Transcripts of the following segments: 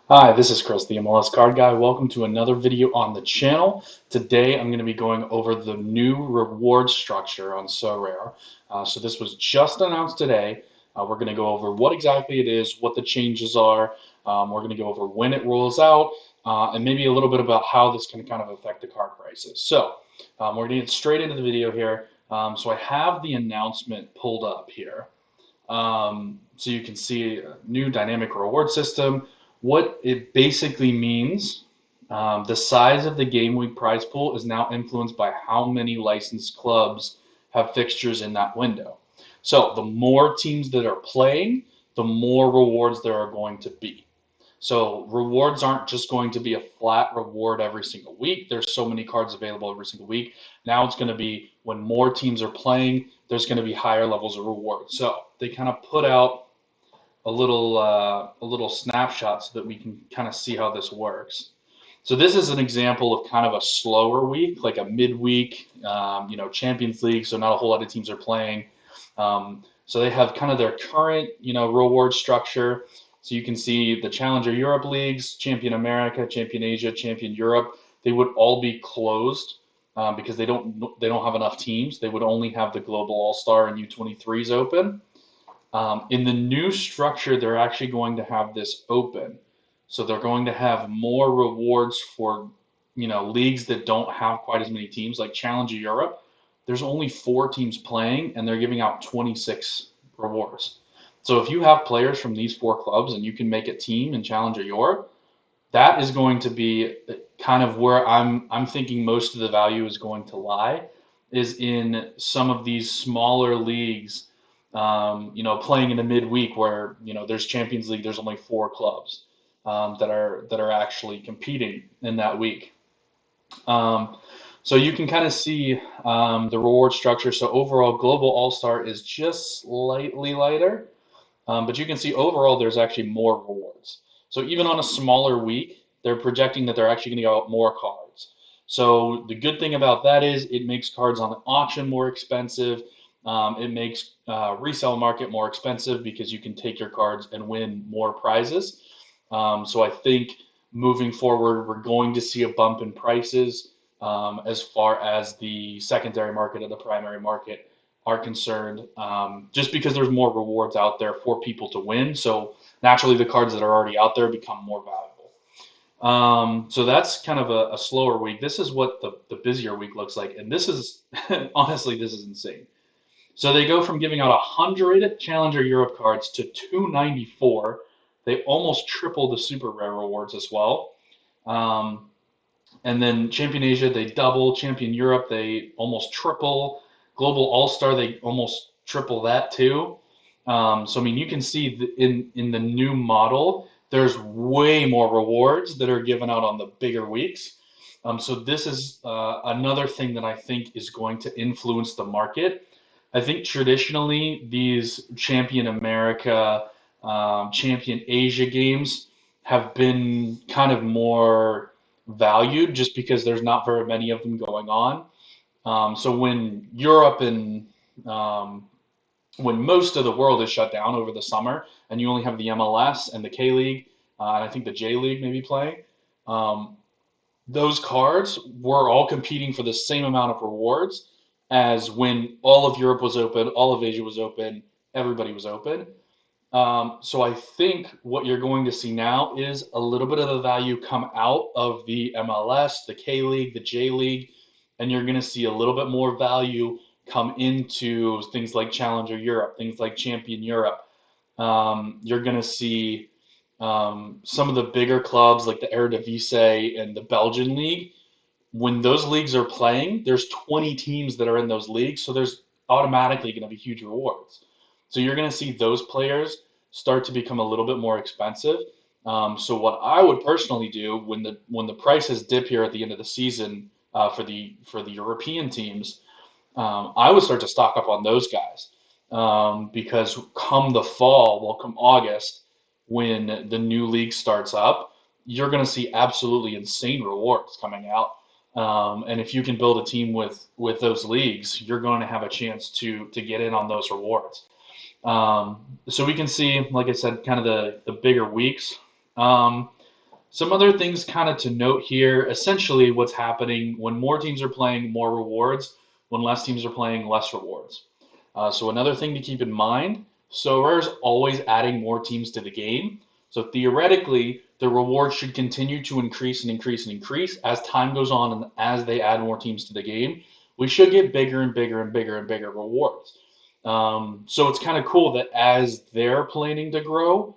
Hi, this is Chris, the MLS Card Guy. Welcome to another video on the channel. Today I'm going to be going over the new reward structure on Sorare. So this was just announced today. We're going to go over what exactly it is, what the changes are. We're going to go over when it rolls out, and maybe a little bit about how this can kind of affect the card prices. So we're going to get straight into the video here. So I have the announcement pulled up here. So you can see a new dynamic reward system. What it basically means, the size of the game week prize pool is now influenced by how many licensed clubs have fixtures in that window. So the more teams that are playing, the more rewards there are going to be. So rewards aren't just going to be a flat reward every single week. There's so many cards available every single week. Now it's going to be when more teams are playing, there's going to be higher levels of reward. So they kind of put out a little snapshot so that we can kind of see how this works. So this is an example of kind of a slower week, like a midweek, Champions League. So not a whole lot of teams are playing. So they have kind of their current, reward structure. So you can see the Challenger Europe leagues, Champion America, Champion Asia, Champion Europe. They would all be closed because they don't have enough teams. They would only have the Global All Star and U23s open. In the new structure, they're actually going to have this open. So they're going to have more rewards for, leagues that don't have quite as many teams, like Challenger Europe. There's only four teams playing, and they're giving out 26 rewards. So if you have players from these four clubs and you can make a team in Challenger Europe, that is going to be kind of where I'm thinking most of the value is going to lie, is in some of these smaller leagues, playing in the midweek where there's Champions League, there's only four clubs that are actually competing in that week. Um, so you can kind of see the reward structure. So overall, Global All Star is just slightly lighter. But you can see overall there's actually more rewards. So even on a smaller week, they're projecting that they're actually going to go out more cards. So the good thing about that is it makes cards on the auction more expensive. It makes resale market more expensive because you can take your cards and win more prizes. So I think moving forward, we're going to see a bump in prices as far as the secondary market and the primary market are concerned, just because there's more rewards out there for people to win. So naturally, the cards that are already out there become more valuable. So that's kind of a slower week. This is what the busier week looks like. And this is, honestly, this is insane. So they go from giving out 100 Challenger Europe cards to 294. They almost triple the super rare rewards as well. Um, and then Champion Asia, they double. Champion Europe, they almost triple. Global All Star, they almost triple that too. So I mean, you can see in the new model, there's way more rewards that are given out on the bigger weeks. So this is another thing that I think is going to influence the market. I think traditionally these Champion America, Champion Asia games have been kind of more valued just because there's not very many of them going on. So when Europe and when most of the world is shut down over the summer and you only have the MLS and the K League, and I think the J League maybe playing, um, those cards were all competing for the same amount of rewards as when all of Europe was open, all of Asia was open, everybody was open. So I think what you're going to see now is a little bit of the value come out of the MLS, the K League, the J League, and you're going to see a little bit more value come into things like Challenger Europe, things like Champion Europe. You're going to see some of the bigger clubs like the Eredivisie and the Belgian League. When those leagues are playing, there's 20 teams that are in those leagues, so there's automatically going to be huge rewards. So you're going to see those players start to become a little bit more expensive. So what I would personally do when the prices dip here at the end of the season for the European teams, I would start to stock up on those guys because come the fall, well, come August, when the new league starts up, you're going to see absolutely insane rewards coming out. And if you can build a team with those leagues, you're going to have a chance to get in on those rewards. So we can see, like I said, kind of the bigger weeks. Um, Some other things kind of to note here. Essentially, what's happening when more teams are playing, more rewards. When less teams are playing, less rewards. So another thing to keep in mind, Sorare's always adding more teams to the game. So theoretically, the rewards should continue to increase and increase and increase as time goes on and as they add more teams to the game. We should get bigger and bigger and bigger and bigger rewards. So it's kind of cool that as they're planning to grow,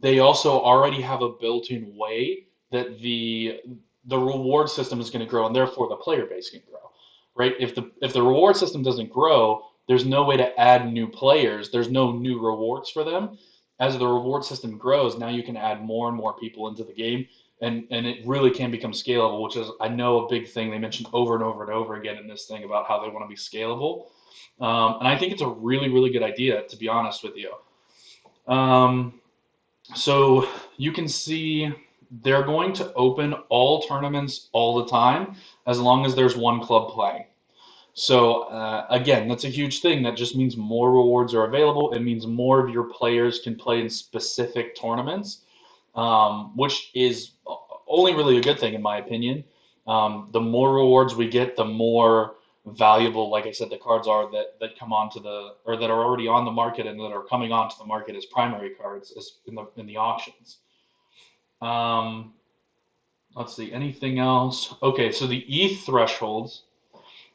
they also already have a built-in way that the reward system is going to grow, and therefore the player base can grow, right? If the reward system doesn't grow, there's no way to add new players. There's no new rewards for them. As the reward system grows, now you can add more and more people into the game, and it really can become scalable, which is I know a big thing they mentioned over and over and over again in this thing about how they want to be scalable, and I think it's a really really good idea to be honest with you. Um, so you can see they're going to open all tournaments all the time as long as there's one club playing. So again, that's a huge thing. That just means more rewards are available. It means more of your players can play in specific tournaments, which is only really a good thing in my opinion. The more rewards we get, the more valuable, like I said, the cards are that come onto the or that are already on the market and that are coming onto the market as primary cards as in the auctions. Um, let's see, anything else? Okay, so the ETH thresholds,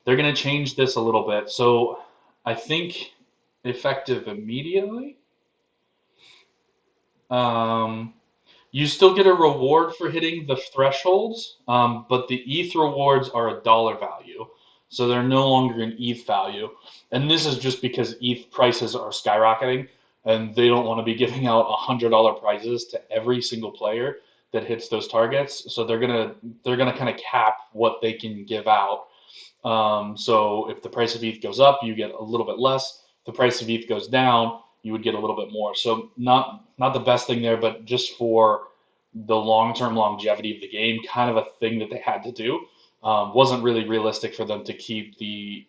they're going to change this a little bit. So I think effective immediately. Um, You still get a reward for hitting the thresholds, but the ETH rewards are a dollar value. So they're no longer an ETH value. And this is just because ETH prices are skyrocketing and they don't want to be giving out $100 prizes to every single player that hits those targets. So they're gonna kind of cap what they can give out. So if the price of ETH goes up, you get a little bit less. If the price of ETH goes down, you would get a little bit more. So not the best thing there, but just for the long-term longevity of the game, kind of a thing that they had to do. Wasn't really realistic for them to keep the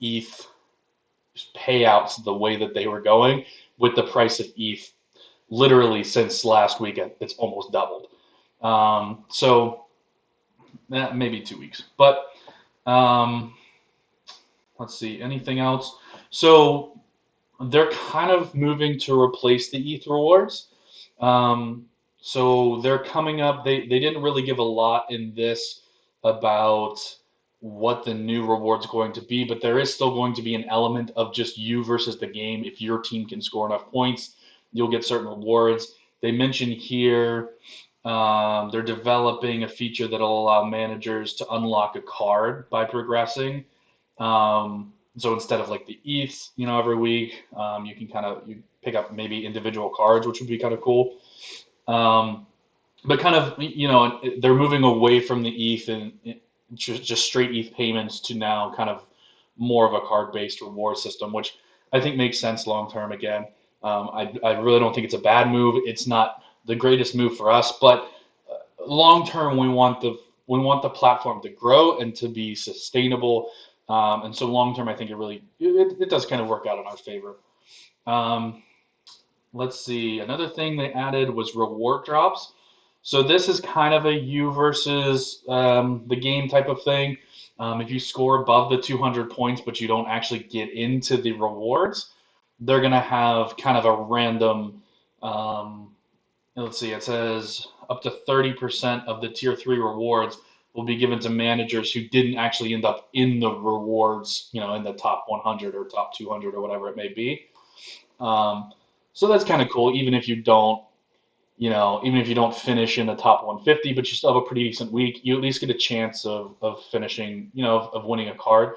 ETH payouts the way that they were going with the price of ETH literally since last weekend. It's almost doubled. So maybe 2 weeks, but um, let's see, anything else? So they're kind of moving to replace the ETH rewards. Um, so they're coming up. They didn't really give a lot in this about what the new reward's going to be, but there is still going to be an element of just you versus the game. If your team can score enough points, you'll get certain rewards. They mention here they're developing a feature that'll allow managers to unlock a card by progressing. So instead of like the ETH, every week, you can you pick up maybe individual cards, which would be kind of cool. Um, but kind of, they're moving away from the ETH and just straight ETH payments to now kind of more of a card-based reward system, which I think makes sense long term. Again, I really don't think it's a bad move. It's not the greatest move for us, but long term, we want the platform to grow and to be sustainable. And so long term, I think it does kind of work out in our favor. Um, let's see. Another thing they added was reward drops. So this is kind of a you versus the game type of thing. If you score above the 200 points, but you don't actually get into the rewards, they're gonna have kind of a random. Um, let's see. It says up to 30% of the tier three rewards will be given to managers who didn't actually end up in the rewards, in the top 100 or top 200 or whatever it may be. Um, so that's kind of cool, even if you don't finish in the top 150, but you still have a pretty decent week, you at least get a chance of finishing, of winning a card.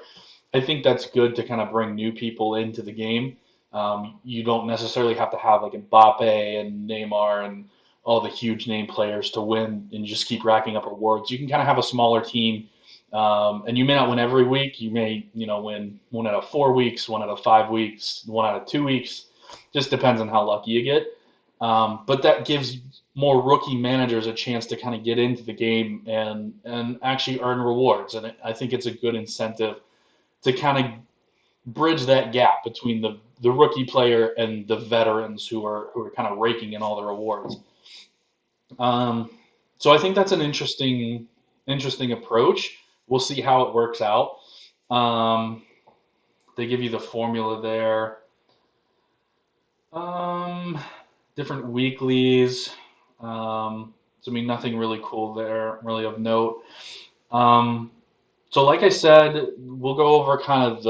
I think that's good to kind of bring new people into the game. You don't necessarily have to have like Mbappe and Neymar and all the huge name players to win and just keep racking up rewards. You can kind of have a smaller team, and you may not win every week. You may, win 1 out of 4 weeks, 1 out of 5 weeks, 1 out of 2 weeks. Just depends on how lucky you get. But that gives more rookie managers a chance to kind of get into the game and actually earn rewards. And I think it's a good incentive to kind of bridge that gap between the rookie player and the veterans who are kind of raking in all the rewards. Um, So I think that's an interesting approach. We'll see how it works out. Um, they give you the formula there. Um, Different weeklies. So I mean, nothing really cool there, really of note. Um, so like I said, we'll go over kind of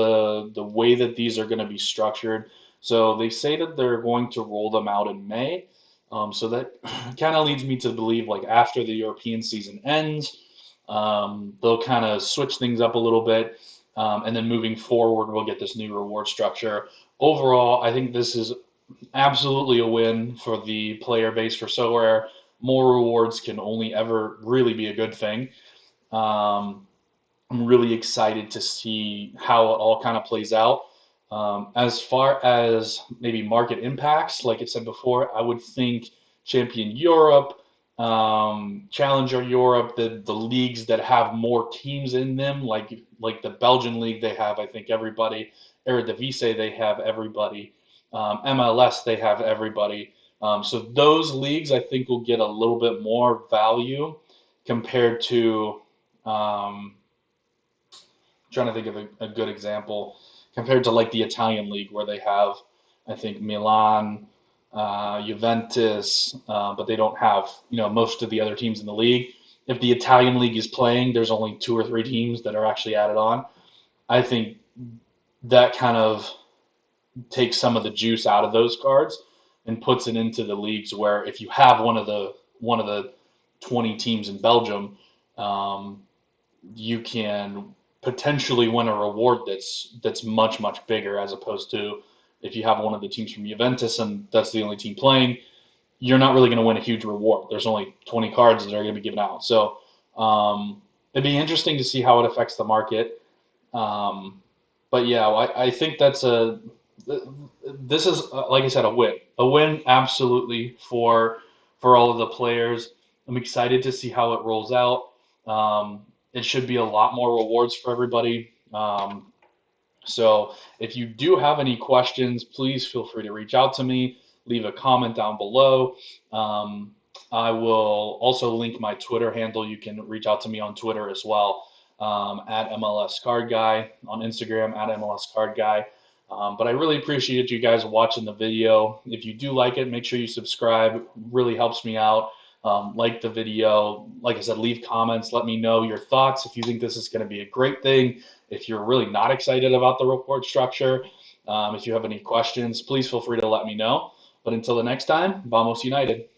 the way that these are going to be structured. So they say that they're going to roll them out in May. So that kind of leads me to believe like after the European season ends, they'll kind of switch things up a little bit. And then moving forward, we'll get this new reward structure. Overall, I think this is absolutely a win for the player base for Sorare. More rewards can only ever really be a good thing. Um, I'm really excited to see how it all kind of plays out. As far as maybe market impacts, like I said before, I would think Champion Europe, Challenger Europe, the leagues that have more teams in them, like the Belgian league, they have I think everybody. Eredivisie, they have everybody. MLS, they have everybody. So those leagues, I think, will get a little bit more value compared to. Um, Trying to think of a good example compared to like the Italian league where they have, I think Milan, Juventus, but they don't have most of the other teams in the league. If the Italian league is playing, there's only two or three teams that are actually added on. I think that kind of takes some of the juice out of those cards and puts it into the leagues where if you have one of the 20 teams in Belgium, um, you can potentially win a reward that's much bigger as opposed to if you have one of the teams from Juventus and that's the only team playing, you're not really going to win a huge reward. There's only 20 cards that are going to be given out. So it'd be interesting to see how it affects the market. Um, but yeah, I think that's a this is like I said a win absolutely for all of the players. I'm excited to see how it rolls out. It should be a lot more rewards for everybody. So if you do have any questions, please feel free to reach out to me. Leave a comment down below. Um, I will also link my Twitter handle. You can reach out to me on Twitter as well, at MLS Card Guy, on Instagram at MLS Card Guy. But I really appreciate you guys watching the video. If you do like it, make sure you subscribe. It really helps me out. Like the video. Like I said, leave comments. Let me know your thoughts if you think this is going to be a great thing. If you're really not excited about the report structure, if you have any questions, please feel free to let me know. But until the next time, Vamos United.